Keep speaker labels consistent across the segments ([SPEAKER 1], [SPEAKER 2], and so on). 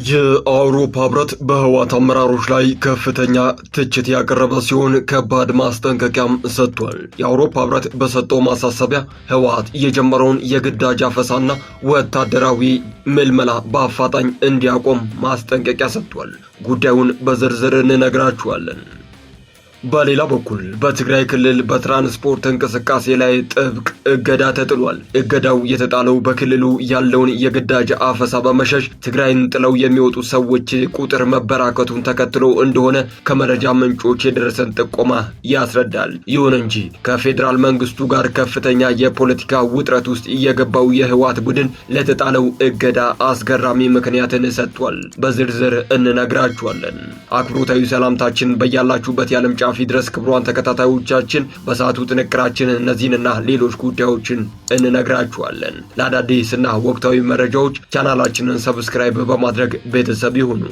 [SPEAKER 1] የአውሮፓ ህብረት በህወሓት አመራሮች ላይ ከፍተኛ ትችት ያቀረበ ሲሆን ከባድ ማስጠንቀቂያም ሰጥቷል። የአውሮፓ ህብረት በሰጠው ማሳሰቢያ ህወሓት የጀመረውን የግዳጅ አፈሳና ወታደራዊ ምልመላ በአፋጣኝ እንዲያቆም ማስጠንቀቂያ ሰጥቷል። ጉዳዩን በዝርዝር እንነግራችኋለን። በሌላ በኩል በትግራይ ክልል በትራንስፖርት እንቅስቃሴ ላይ ጥብቅ እገዳ ተጥሏል። እገዳው የተጣለው በክልሉ ያለውን የግዳጅ አፈሳ በመሸሽ ትግራይን ጥለው የሚወጡ ሰዎች ቁጥር መበራከቱን ተከትሎ እንደሆነ ከመረጃ ምንጮች የደረሰን ጥቆማ ያስረዳል። ይሁን እንጂ ከፌዴራል መንግስቱ ጋር ከፍተኛ የፖለቲካ ውጥረት ውስጥ የገባው የህወሓት ቡድን ለተጣለው እገዳ አስገራሚ ምክንያትን ሰጥቷል። በዝርዝር እንነግራችኋለን። አክብሮታዊ ሰላምታችን በያላችሁበት የዓለም ጫፍ ድረስ ክቡራን ተከታታዮቻችን በሰዓቱ ጥንቅራችን እነዚህንና ሌሎች ጉዳዮችን እንነግራችኋለን። ለአዳዲስና ወቅታዊ መረጃዎች ቻናላችንን ሰብስክራይብ በማድረግ ቤተሰብ ይሁኑ።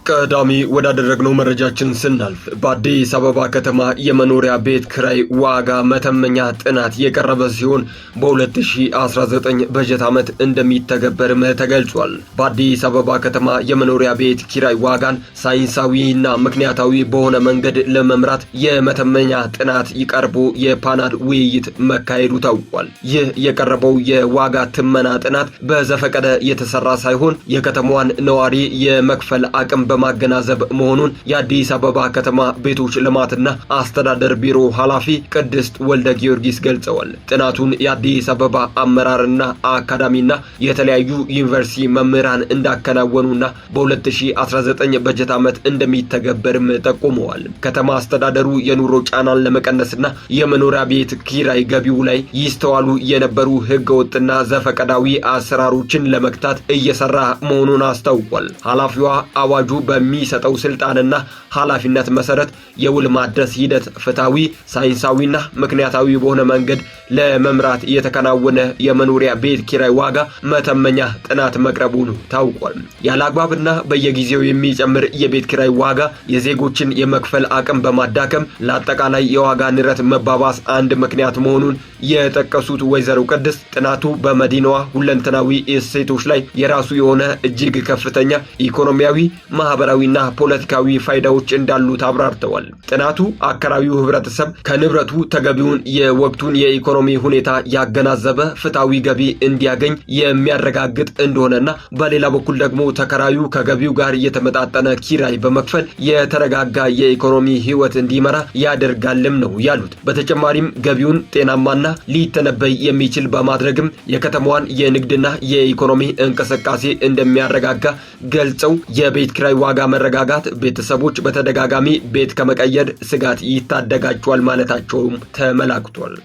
[SPEAKER 1] ቀዳሚ ወዳደረግነው መረጃችን ስናልፍ በአዲስ አበባ ከተማ የመኖሪያ ቤት ክራይ ዋጋ መተመኛ ጥናት የቀረበ ሲሆን በ2019 በጀት ዓመት እንደሚተገበርም ተገልጿል። በአዲስ አበባ ከተማ የመኖሪያ ቤት ኪራይ ዋጋን ሳይንሳዊና ምክንያታዊ በሆነ መንገድ ለመምራት የመተመኛ ጥናት ይቀርቡ የፓናል ውይይት መካሄዱ ታውቋል። ይህ የቀረበው የዋጋ ትመና ጥናት በዘፈቀደ የተሰራ ሳይሆን የከተማዋን ነዋሪ የመክፈል አቅም በማገናዘብ መሆኑን የአዲስ አበባ ከተማ ቤቶች ልማትና አስተዳደር ቢሮ ኃላፊ ቅድስት ወልደ ጊዮርጊስ ገልጸዋል። ጥናቱን የአዲስ አበባ አመራርና አካዳሚና የተለያዩ ዩኒቨርሲቲ መምህራን እንዳከናወኑና በ2019 በጀት ዓመት እንደሚተገበርም ጠቁመዋል። ከተማ አስተዳደሩ የኑሮ ጫናን ለመቀነስና የመኖሪያ ቤት ኪራይ ገቢው ላይ ይስተዋሉ የነበሩ ህገወጥና ዘፈቀዳዊ አሰራሮችን ለመግታት እየሰራ መሆኑን አስታውቋል። ኃላፊዋ አዋጁ በሚሰጠው ስልጣንና ኃላፊነት መሰረት የውል ማድረስ ሂደት ፍትሃዊ፣ ሳይንሳዊና ምክንያታዊ በሆነ መንገድ ለመምራት የተከናወነ የመኖሪያ ቤት ኪራይ ዋጋ መተመኛ ጥናት መቅረቡ ታውቋል። ያለ አግባብና በየጊዜው የሚጨምር የቤት ኪራይ ዋጋ የዜጎችን የመክፈል አቅም በማዳከም ለአጠቃላይ የዋጋ ንረት መባባስ አንድ ምክንያት መሆኑን የጠቀሱት ወይዘሮ ቅድስት ጥናቱ በመዲናዋ ሁለንተናዊ እሴቶች ላይ የራሱ የሆነ እጅግ ከፍተኛ ኢኮኖሚያዊ፣ ማህበራዊና ፖለቲካዊ ፋይዳዎች እንዳሉት አብራርተዋል። ጥናቱ አከራሪው ህብረተሰብ ከንብረቱ ተገቢውን የወቅቱን የኢኮኖሚ ሁኔታ ያገናዘበ ፍትሃዊ ገቢ እንዲያገኝ የሚያረጋግጥ እንደሆነና በሌላ በኩል ደግሞ ተከራዩ ከገቢው ጋር የተመጣጠነ ኪራይ በመክፈል የተረጋጋ የኢኮኖሚ ህይወት እንዲመራ ያደርጋልም ነው ያሉት። በተጨማሪም ገቢውን ጤናማና ሊተነበይ የሚችል በማድረግም የከተማዋን የንግድና የኢኮኖሚ እንቅስቃሴ እንደሚያረጋጋ ገልጸው የቤት ኪራይ ዋጋ መረጋጋት ቤተሰቦች በተደጋጋሚ ቤት ከመቀየር ስጋት ይታደጋቸዋል ማለታቸውም ተመላክቷል።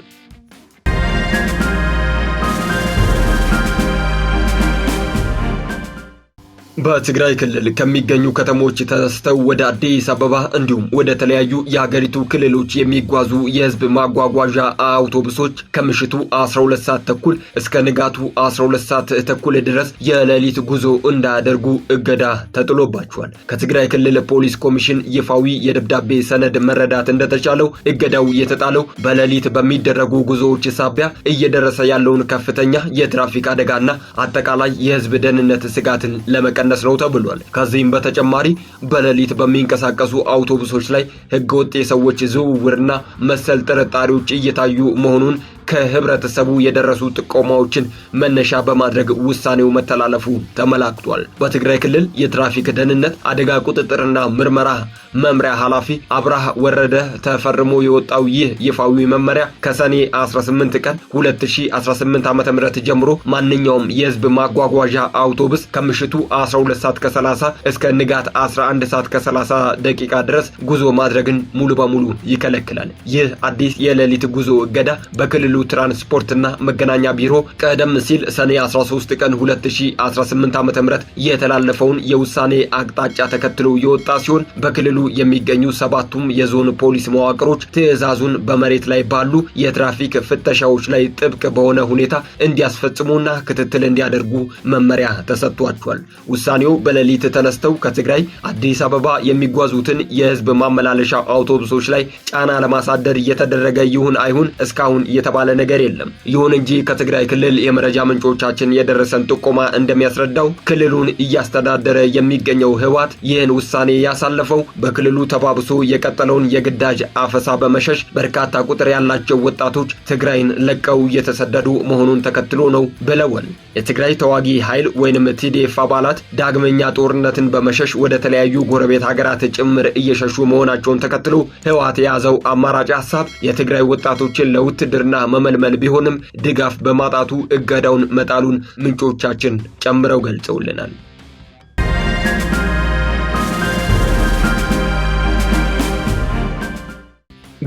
[SPEAKER 1] በትግራይ ክልል ከሚገኙ ከተሞች ተነስተው ወደ አዲስ አበባ እንዲሁም ወደ ተለያዩ የሀገሪቱ ክልሎች የሚጓዙ የህዝብ ማጓጓዣ አውቶቡሶች ከምሽቱ 12 ሰዓት ተኩል እስከ ንጋቱ 12 ሰዓት ተኩል ድረስ የሌሊት ጉዞ እንዳያደርጉ እገዳ ተጥሎባቸዋል። ከትግራይ ክልል ፖሊስ ኮሚሽን ይፋዊ የደብዳቤ ሰነድ መረዳት እንደተቻለው እገዳው የተጣለው በሌሊት በሚደረጉ ጉዞዎች ሳቢያ እየደረሰ ያለውን ከፍተኛ የትራፊክ አደጋና አጠቃላይ የህዝብ ደህንነት ስጋትን ለመቀነስ ነው ተብሏል። ከዚህም በተጨማሪ በሌሊት በሚንቀሳቀሱ አውቶቡሶች ላይ ህገወጥ የሰዎች ዝውውርና መሰል ጥርጣሬዎች እየታዩ መሆኑን ከህብረተሰቡ የደረሱ ጥቆማዎችን መነሻ በማድረግ ውሳኔው መተላለፉ ተመላክቷል። በትግራይ ክልል የትራፊክ ደህንነት አደጋ ቁጥጥርና ምርመራ መምሪያ ኃላፊ አብርሃ ወረደ ተፈርሞ የወጣው ይህ ይፋዊ መመሪያ ከሰኔ 18 ቀን 2018 ዓ.ም ጀምሮ ማንኛውም የህዝብ ማጓጓዣ አውቶቡስ ከምሽቱ 12 ሰዓት ከ30 እስከ ንጋት 11 ሰዓት ከ30 ደቂቃ ድረስ ጉዞ ማድረግን ሙሉ በሙሉ ይከለክላል። ይህ አዲስ የሌሊት ጉዞ እገዳ በክልሉ ትራንስፖርትና መገናኛ ቢሮ ቀደም ሲል ሰኔ 13 ቀን 2018 ዓ.ም የተላለፈውን የውሳኔ አቅጣጫ ተከትሎ የወጣ ሲሆን በክልሉ የሚገኙ 7ቱም የዞን ፖሊስ መዋቅሮች ትዕዛዙን በመሬት ላይ ባሉ የትራፊክ ፍተሻዎች ላይ ጥብቅ በሆነ ሁኔታ እንዲያስፈጽሙና ክትትል እንዲያደርጉ መመሪያ ተሰጥቷቸዋል። ውሳኔው በሌሊት ተነስተው ከትግራይ አዲስ አበባ የሚጓዙትን የህዝብ ማመላለሻ አውቶቡሶች ላይ ጫና ለማሳደር እየተደረገ ይሁን አይሁን እስካሁን የተባለ ነገር የለም። ይሁን እንጂ ከትግራይ ክልል የመረጃ ምንጮቻችን የደረሰን ጥቆማ እንደሚያስረዳው ክልሉን እያስተዳደረ የሚገኘው ህወሓት ይህን ውሳኔ ያሳለፈው በክልሉ ተባብሶ የቀጠለውን የግዳጅ አፈሳ በመሸሽ በርካታ ቁጥር ያላቸው ወጣቶች ትግራይን ለቀው እየተሰደዱ መሆኑን ተከትሎ ነው ብለዋል። የትግራይ ተዋጊ ኃይል ወይንም ቲዲኤፍ አባላት ዳግመኛ ጦርነትን በመሸሽ ወደ ተለያዩ ጎረቤት ሀገራት ጭምር እየሸሹ መሆናቸውን ተከትሎ ህወሓት የያዘው አማራጭ ሐሳብ የትግራይ ወጣቶችን ለውትድርና መመልመል ቢሆንም ድጋፍ በማጣቱ እገዳውን መጣሉን ምንጮቻችን ጨምረው ገልጸውልናል።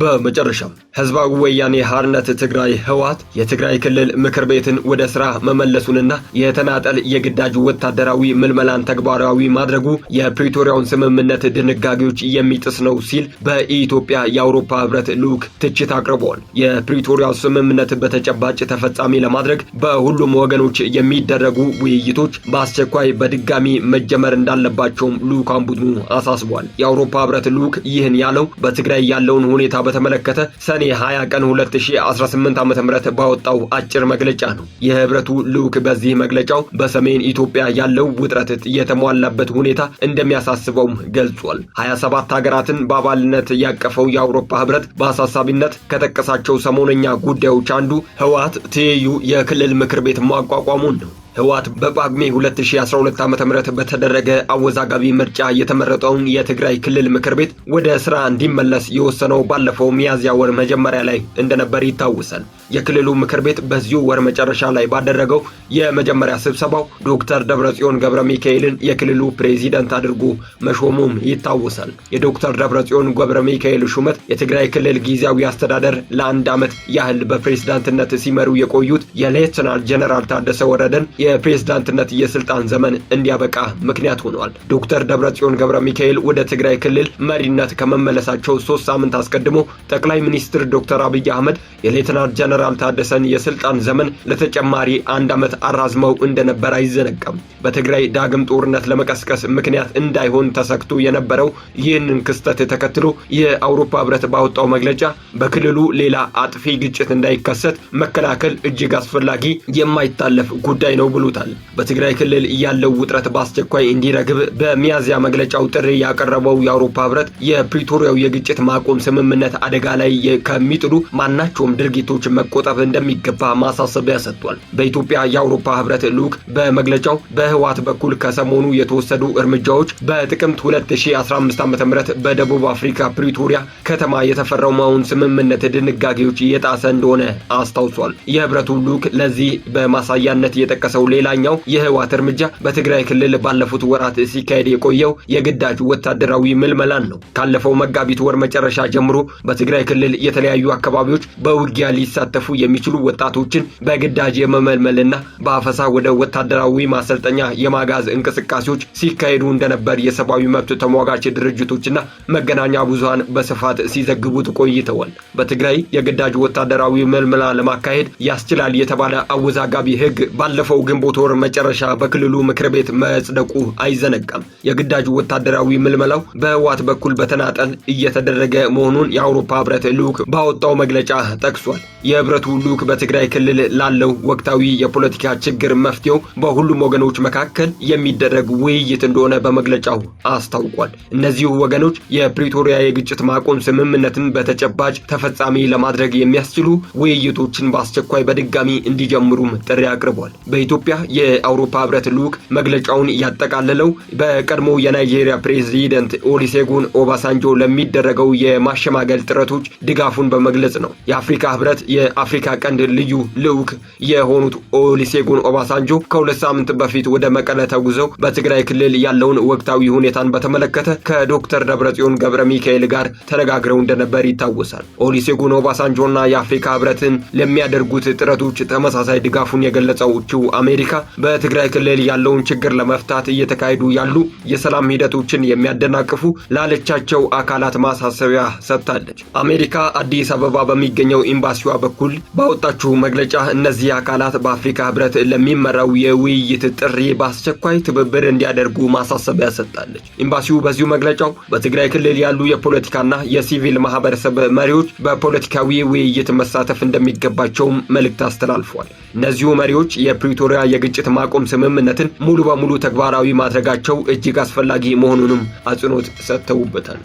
[SPEAKER 1] በመጨረሻም ህዝባዊ ወያኔ ሓርነት ትግራይ ህወሓት የትግራይ ክልል ምክር ቤትን ወደ ስራ መመለሱንና የተናጠል የግዳጅ ወታደራዊ ምልመላን ተግባራዊ ማድረጉ የፕሪቶሪያውን ስምምነት ድንጋጌዎች የሚጥስ ነው ሲል በኢትዮጵያ የአውሮፓ ህብረት ልዑክ ትችት አቅርበዋል። የፕሪቶሪያው ስምምነት በተጨባጭ ተፈጻሚ ለማድረግ በሁሉም ወገኖች የሚደረጉ ውይይቶች በአስቸኳይ በድጋሚ መጀመር እንዳለባቸውም ልዑካን ቡድኑ አሳስቧል። የአውሮፓ ህብረት ልዑክ ይህን ያለው በትግራይ ያለውን ሁኔታ በተመለከተ ሰኔ 20 ቀን 2018 ዓ.ም ባወጣው አጭር መግለጫ ነው። የህብረቱ ልዑክ በዚህ መግለጫው በሰሜን ኢትዮጵያ ያለው ውጥረት የተሟላበት ሁኔታ እንደሚያሳስበውም ገልጿል። 27 ሀገራትን በአባልነት ያቀፈው የአውሮፓ ህብረት በአሳሳቢነት ከጠቀሳቸው ሰሞነኛ ጉዳዮች አንዱ ህወሓት ትይዩ የክልል ምክር ቤት ማቋቋሙን ነው። ህወሓት በጳጉሜ 2012 ዓ.ም በተደረገ አወዛጋቢ ምርጫ የተመረጠውን የትግራይ ክልል ምክር ቤት ወደ ስራ እንዲመለስ የወሰነው ባለፈው ሚያዝያ ወር መጀመሪያ ላይ እንደነበር ይታወሳል። የክልሉ ምክር ቤት በዚሁ ወር መጨረሻ ላይ ባደረገው የመጀመሪያ ስብሰባው ዶክተር ደብረጽዮን ገብረ ሚካኤልን የክልሉ ፕሬዚዳንት አድርጎ መሾሙም ይታወሳል። የዶክተር ደብረጽዮን ገብረ ሚካኤል ሹመት የትግራይ ክልል ጊዜያዊ አስተዳደር ለአንድ ዓመት ያህል በፕሬዝዳንትነት ሲመሩ የቆዩት የሌተናል ጀነራል ታደሰ ወረደን የፕሬዝዳንትነት የስልጣን ዘመን እንዲያበቃ ምክንያት ሆኗል። ዶክተር ደብረጽዮን ገብረ ሚካኤል ወደ ትግራይ ክልል መሪነት ከመመለሳቸው 3 ሳምንት አስቀድሞ ጠቅላይ ሚኒስትር ዶክተር አብይ አህመድ የሌተናል ጀነራል ታደሰን የስልጣን ዘመን ለተጨማሪ 1 ዓመት አራዝመው እንደነበር አይዘነጋም። በትግራይ ዳግም ጦርነት ለመቀስቀስ ምክንያት እንዳይሆን ተሰክቶ የነበረው ይህንን ክስተት ተከትሎ የአውሮፓ ህብረት ባወጣው መግለጫ በክልሉ ሌላ አጥፊ ግጭት እንዳይከሰት መከላከል እጅግ አስፈላጊ የማይታለፍ ጉዳይ ነው ብሎታል። በትግራይ ክልል ያለው ውጥረት በአስቸኳይ እንዲረግብ በሚያዝያ መግለጫው ጥሪ ያቀረበው የአውሮፓ ህብረት የፕሪቶሪያው የግጭት ማቆም ስምምነት አደጋ ላይ ከሚጥሉ ማናቸውም ድርጊቶች መቆጠብ እንደሚገባ ማሳሰቢያ ሰጥቷል። በኢትዮጵያ የአውሮፓ ህብረት ልዑክ በመግለጫው በህወሓት በኩል ከሰሞኑ የተወሰዱ እርምጃዎች በጥቅምት 2015 ዓ.ም በደቡብ አፍሪካ ፕሪቶሪያ ከተማ የተፈረመውን ስምምነት ድንጋጌዎች የጣሰ እንደሆነ አስታውሷል። የህብረቱ ልዑክ ለዚህ በማሳያነት የጠቀሰው ሌላኛው የህወሓት እርምጃ በትግራይ ክልል ባለፉት ወራት ሲካሄድ የቆየው የግዳጅ ወታደራዊ ምልመላን ነው። ካለፈው መጋቢት ወር መጨረሻ ጀምሮ በትግራይ ክልል የተለያዩ አካባቢዎች በውጊያ ሊሳተፉ የሚችሉ ወጣቶችን በግዳጅ የመመልመልና በአፈሳ ወደ ወታደራዊ ማሰልጠኛ የማጋዝ እንቅስቃሴዎች ሲካሄዱ እንደነበር የሰብአዊ መብት ተሟጋች ድርጅቶችና መገናኛ ብዙሃን በስፋት ሲዘግቡት ቆይተዋል። በትግራይ የግዳጅ ወታደራዊ ምልመላ ለማካሄድ ያስችላል የተባለ አወዛጋቢ ህግ ባለፈው ግንቦት ወር መጨረሻ በክልሉ ምክር ቤት መጽደቁ አይዘነጋም። የግዳጅ ወታደራዊ ምልመላው በህወሓት በኩል በተናጠል እየተደረገ መሆኑን የአውሮፓ ህብረት ልዑክ ባወጣው መግለጫ ጠቅሷል። የህብረቱ ልዑክ በትግራይ ክልል ላለው ወቅታዊ የፖለቲካ ችግር መፍትሄው በሁሉም ወገኖች መካከል የሚደረግ ውይይት እንደሆነ በመግለጫው አስታውቋል። እነዚሁ ወገኖች የፕሪቶሪያ የግጭት ማቆም ስምምነትን በተጨባጭ ተፈጻሚ ለማድረግ የሚያስችሉ ውይይቶችን በአስቸኳይ በድጋሚ እንዲጀምሩም ጥሪ አቅርቧል። በኢትዮጵያ የአውሮፓ ህብረት ልዑክ መግለጫውን ያጠቃለለው በቀድሞ የናይጄሪያ ፕሬዚደንት ኦሉሴጉን ኦባሳንጆ ለሚደረገው የማሸማገል ጥረቶች ድጋፉን በመግለጽ ነው። የአፍሪካ ህብረት የአፍሪካ ቀንድ ልዩ ልዑክ የሆኑት ኦሉሴጉን ኦባሳንጆ ከ2 ሳምንት በፊት ወደ መቀለ ተጉዘው በትግራይ ክልል ያለውን ወቅታዊ ሁኔታን በተመለከተ ከዶክተር ደብረጽዮን ገብረ ሚካኤል ጋር ተነጋግረው እንደነበር ይታወሳል። ኦሉሴጉን ኦባሳንጆና የአፍሪካ ህብረትን ለሚያደርጉት ጥረቶች ተመሳሳይ ድጋፉን የገለጸችው አሜሪካ በትግራይ ክልል ያለውን ችግር ለመፍታት እየተካሄዱ ያሉ የሰላም ሂደቶችን የሚያደናቅፉ ላለቻቸው አካላት ማሳሰቢያ ሰጥታለች። አሜሪካ አዲስ አበባ በሚገኘው ኤምባሲዋ በኩል ባወጣችው መግለጫ እነዚህ አካላት በአፍሪካ ህብረት ለሚመራው የውይይት ጥሪ በአስቸኳይ ትብብር እንዲያደርጉ ማሳሰቢያ ሰጥታለች። ኤምባሲው በዚሁ መግለጫው በትግራይ ክልል ያሉ የፖለቲካና የሲቪል ማህበረሰብ መሪዎች በፖለቲካዊ ውይይት መሳተፍ እንደሚገባቸውም መልእክት አስተላልፏል። እነዚሁ መሪዎች የፕሪቶሪያ የግጭት ማቆም ስምምነትን ሙሉ በሙሉ ተግባራዊ ማድረጋቸው እጅግ አስፈላጊ መሆኑንም አጽንኦት ሰጥተውበታል።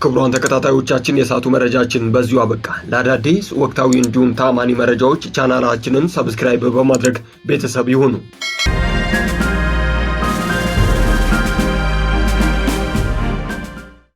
[SPEAKER 1] ክቡራን ተከታታዮቻችን የሰዓቱ መረጃችን በዚሁ አበቃ። ለአዳዲስ ወቅታዊ እንዲሁም ታማኒ መረጃዎች ቻናላችንን ሰብስክራይብ በማድረግ ቤተሰብ ይሁኑ።